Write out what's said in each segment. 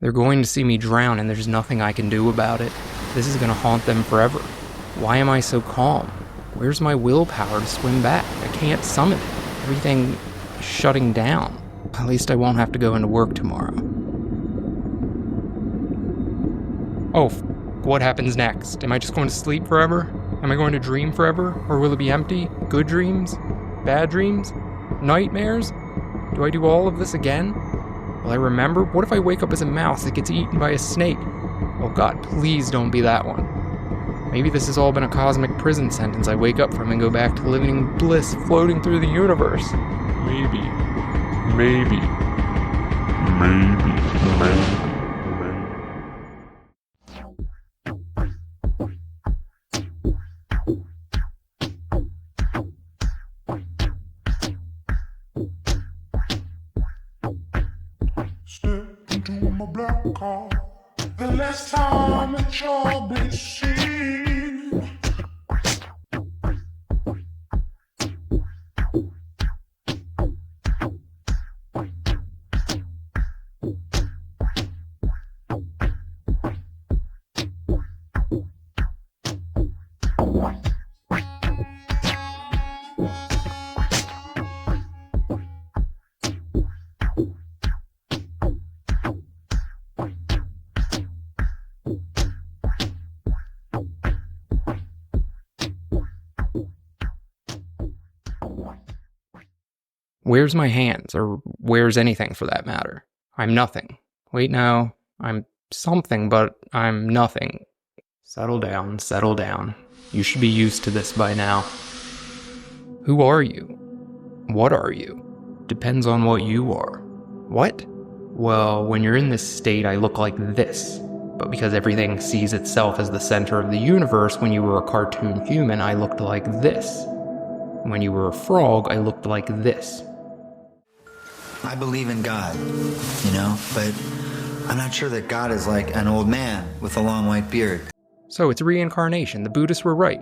They're going to see me drown and there's nothing I can do about it. This is gonna haunt them forever. Why am I so calm? Where's my willpower to swim back? I can't summon it. Everything is shutting down. At least I won't have to go into work tomorrow. Oh, what happens next? Am I just going to sleep forever? Am I going to dream forever? Or will it be empty? Good dreams? Bad dreams? Nightmares? Do I do all of this again? Will I remember? What if I wake up as a mouse that gets eaten by a snake? Oh God, please don't be that one. Maybe this has all been a cosmic prison sentence I wake up from and go back to living in bliss, floating through the universe. Maybe. Step into my black car. The last time that you'll be seen. Where's my hands? Or where's anything for that matter? I'm nothing. Wait, no. I'm something, but I'm nothing. Settle down, settle down. You should be used to this by now. Who are you? What are you? Depends on what you are. What? Well, when you're in this state, I look like this. But because everything sees itself as the center of the universe, when you were a cartoon human, I looked like this. When you were a frog, I looked like this. I believe in God, but I'm not sure that God is like an old man with a long white beard. So it's reincarnation. The Buddhists were right.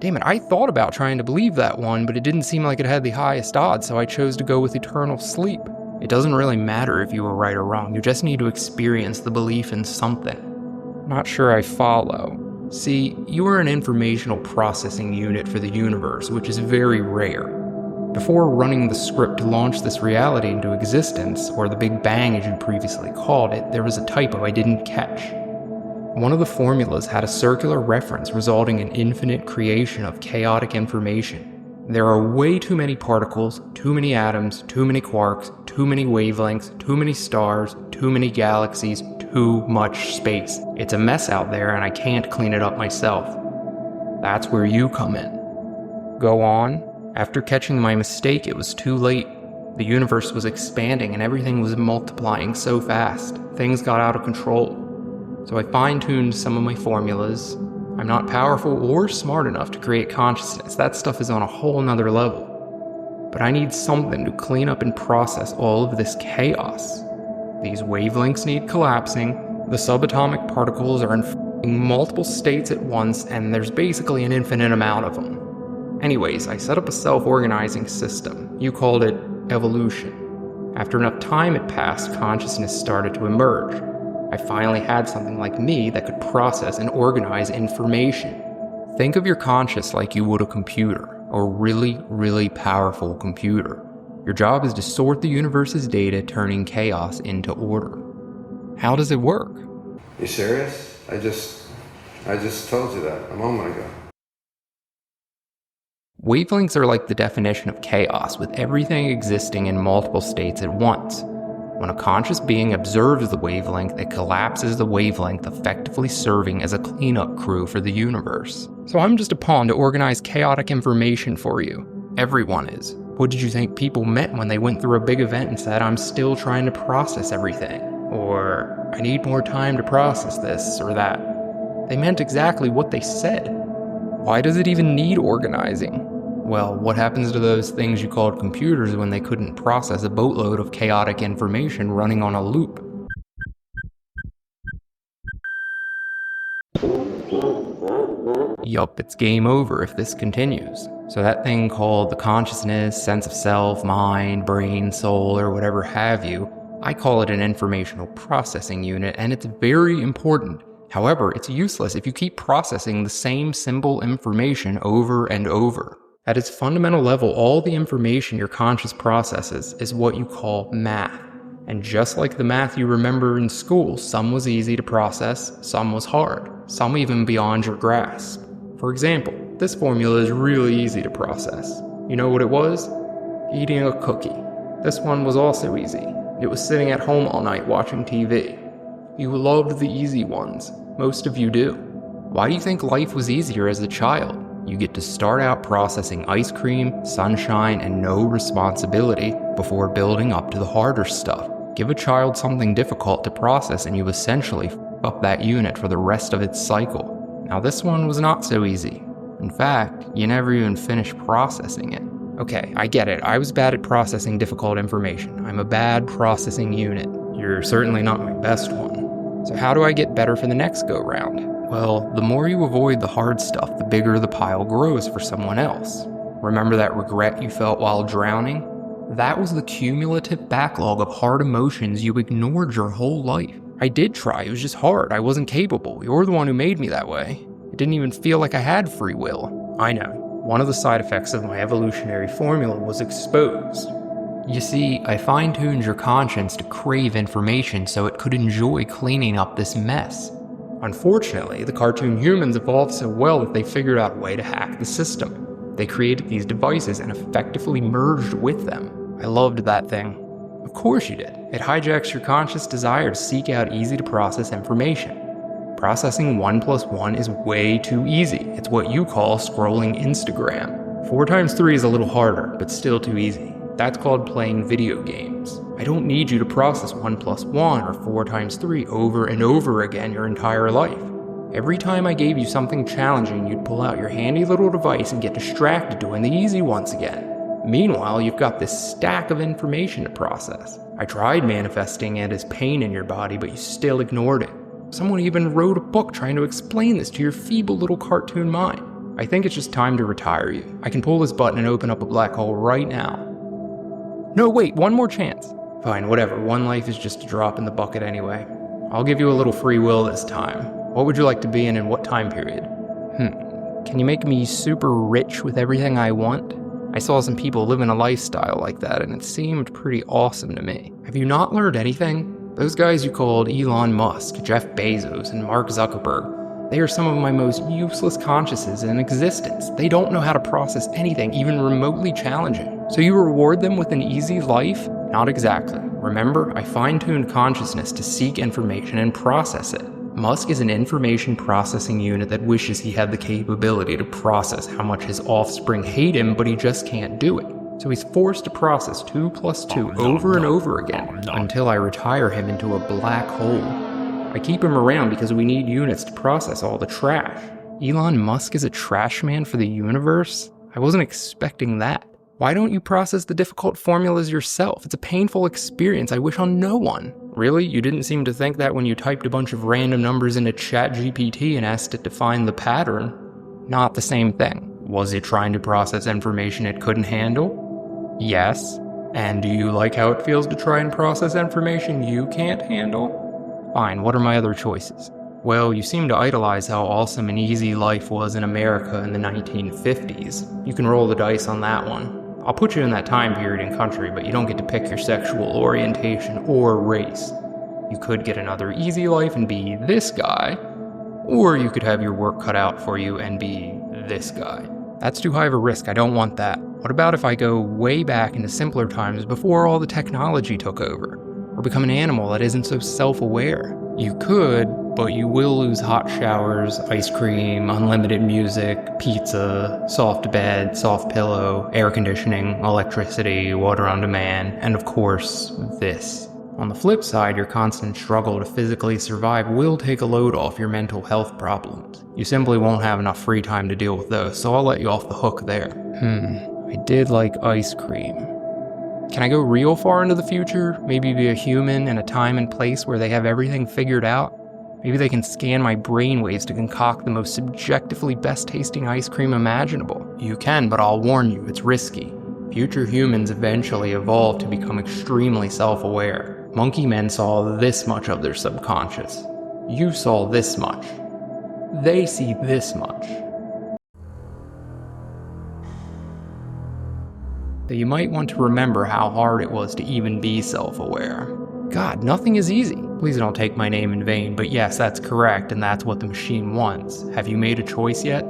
Damn it, I thought about trying to believe that one, but it didn't seem like it had the highest odds, so I chose to go with eternal sleep. It doesn't really matter if you were right or wrong, you just need to experience the belief in something. Not sure I follow. See, you are an informational processing unit for the universe, which is very rare. Before running the script to launch this reality into existence, or the Big Bang as you previously called it, there was a typo I didn't catch. One of the formulas had a circular reference resulting in infinite creation of chaotic information. There are way too many particles, too many atoms, too many quarks, too many wavelengths, too many stars, too many galaxies, too much space. It's a mess out there and I can't clean it up myself. That's where you come in. Go on. After catching my mistake, it was too late. The universe was expanding and everything was multiplying so fast. Things got out of control. So I fine-tuned some of my formulas. I'm not powerful or smart enough to create consciousness. That stuff is on a whole nother level. But I need something to clean up and process all of this chaos. These wavelengths need collapsing. The subatomic particles are in multiple states at once, and there's basically an infinite amount of them. Anyways, I set up a self-organizing system. You called it evolution. After enough time had passed, consciousness started to emerge. I finally had something like me that could process and organize information. Think of your conscious like you would a computer, a really, really powerful computer. Your job is to sort the universe's data, turning chaos into order. How does it work? You serious? I just told you that a moment ago. Wavelengths are like the definition of chaos, with everything existing in multiple states at once. When a conscious being observes the wavelength, it collapses the wavelength, effectively serving as a cleanup crew for the universe. So I'm just a pawn to organize chaotic information for you. Everyone is. What did you think people meant when they went through a big event and said, "I'm still trying to process everything," or "I need more time to process this or that"? They meant exactly what they said. Why does it even need organizing? Well, what happens to those things you called computers when they couldn't process a boatload of chaotic information running on a loop? Yup, it's game over if this continues. So that thing called the consciousness, sense of self, mind, brain, soul, or whatever have you, I call it an informational processing unit, and it's very important. However, it's useless if you keep processing the same simple information over and over. At its fundamental level, all the information your conscious processes is what you call math. And just like the math you remember in school, some was easy to process, some was hard, some even beyond your grasp. For example, this formula is really easy to process. You know what it was? Eating a cookie. This one was also easy. It was sitting at home all night watching TV. You loved the easy ones. Most of you do. Why do you think life was easier as a child? You get to start out processing ice cream, sunshine, and no responsibility before building up to the harder stuff. Give a child something difficult to process and you essentially f up that unit for the rest of its cycle. Now this one was not so easy. In fact, you never even finished processing it. Okay, I get it. I was bad at processing difficult information. I'm a bad processing unit. You're certainly not my best one. So how do I get better for the next go-round? Well, the more you avoid the hard stuff, the bigger the pile grows for someone else. Remember that regret you felt while drowning? That was the cumulative backlog of hard emotions you ignored your whole life. I did try, it was just hard. I wasn't capable. You're the one who made me that way. It didn't even feel like I had free will. I know. One of the side effects of my evolutionary formula was exposed. You see, I fine-tuned your conscience to crave information so it could enjoy cleaning up this mess. Unfortunately, the cartoon humans evolved so well that they figured out a way to hack the system. They created these devices and effectively merged with them. I loved that thing. Of course you did. It hijacks your conscious desire to seek out easy-to-process information. Processing 1 plus 1 is way too easy. It's what you call scrolling Instagram. 4 times 3 is a little harder, but still too easy. That's called playing video games. I don't need you to process 1 plus 1 or 4 times 3 over and over again your entire life. Every time I gave you something challenging, you'd pull out your handy little device and get distracted doing the easy ones again. Meanwhile, you've got this stack of information to process. I tried manifesting it as pain in your body, but you still ignored it. Someone even wrote a book trying to explain this to your feeble little cartoon mind. I think it's just time to retire you. I can pull this button and open up a black hole right now. No, wait, one more chance. Fine, whatever, one life is just a drop in the bucket anyway. I'll give you a little free will this time. What would you like to be in and what time period? Can you make me super rich with everything I want? I saw some people living a lifestyle like that and it seemed pretty awesome to me. Have you not learned anything? Those guys you called Elon Musk, Jeff Bezos, and Mark Zuckerberg, they are some of my most useless consciences in existence. They don't know how to process anything, even remotely challenging. So you reward them with an easy life? Not exactly. Remember, I fine-tuned consciousness to seek information and process it. Musk is an information processing unit that wishes he had the capability to process how much his offspring hate him, but he just can't do it. So he's forced to process 2 plus 2 over and over again until I retire him into a black hole. I keep him around because we need units to process all the trash. Elon Musk is a trash man for the universe? I wasn't expecting that. Why don't you process the difficult formulas yourself? It's a painful experience I wish on no one. Really? You didn't seem to think that when you typed a bunch of random numbers into ChatGPT and asked it to find the pattern? Not the same thing. Was it trying to process information it couldn't handle? Yes. And do you like how it feels to try and process information you can't handle? Fine, what are my other choices? Well, you seem to idolize how awesome and easy life was in America in the 1950s. You can roll the dice on that one. I'll put you in that time period and country, but you don't get to pick your sexual orientation or race. You could get another easy life and be this guy, or you could have your work cut out for you and be this guy. That's too high of a risk, I don't want that. What about if I go way back into simpler times before all the technology took over? Or become an animal that isn't so self-aware? You could, but you will lose hot showers, ice cream, unlimited music, pizza, soft bed, soft pillow, air conditioning, electricity, water on demand, and of course, this. On the flip side, your constant struggle to physically survive will take a load off your mental health problems. You simply won't have enough free time to deal with those, so I'll let you off the hook there. I did like ice cream. Can I go real far into the future? Maybe be a human in a time and place where they have everything figured out? Maybe they can scan my brainwaves to concoct the most subjectively best-tasting ice cream imaginable. You can, but I'll warn you, it's risky. Future humans eventually evolve to become extremely self-aware. Monkey men saw this much of their subconscious. You saw this much. They see this much. So you might want to remember how hard it was to even be self-aware. God, nothing is easy. Please don't take my name in vain, but yes, that's correct, and that's what the machine wants. Have you made a choice yet?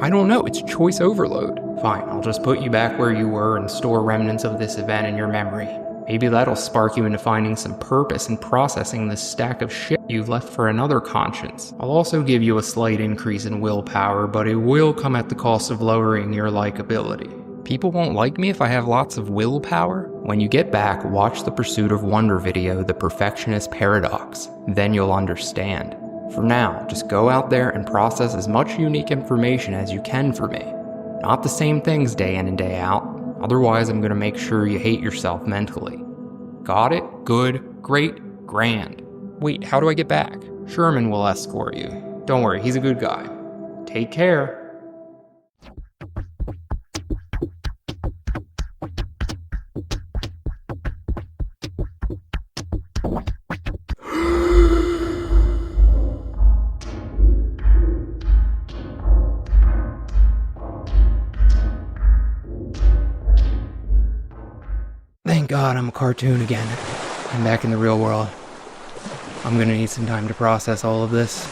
I don't know, it's choice overload. Fine, I'll just put you back where you were and store remnants of this event in your memory. Maybe that'll spark you into finding some purpose in processing this stack of shit you've left for another conscience. I'll also give you a slight increase in willpower, but it will come at the cost of lowering your likability. People won't like me if I have lots of willpower? When you get back, watch the Pursuit of Wonder video, The Perfectionist Paradox. Then you'll understand. For now, just go out there and process as much unique information as you can for me. Not the same things day in and day out. Otherwise, I'm gonna make sure you hate yourself mentally. Got it? Good. Great. Grand. Wait, how do I get back? Sherman will escort you. Don't worry, he's a good guy. Take care. Thank God I'm a cartoon again. I'm back in the real world. I'm gonna need some time to process all of this.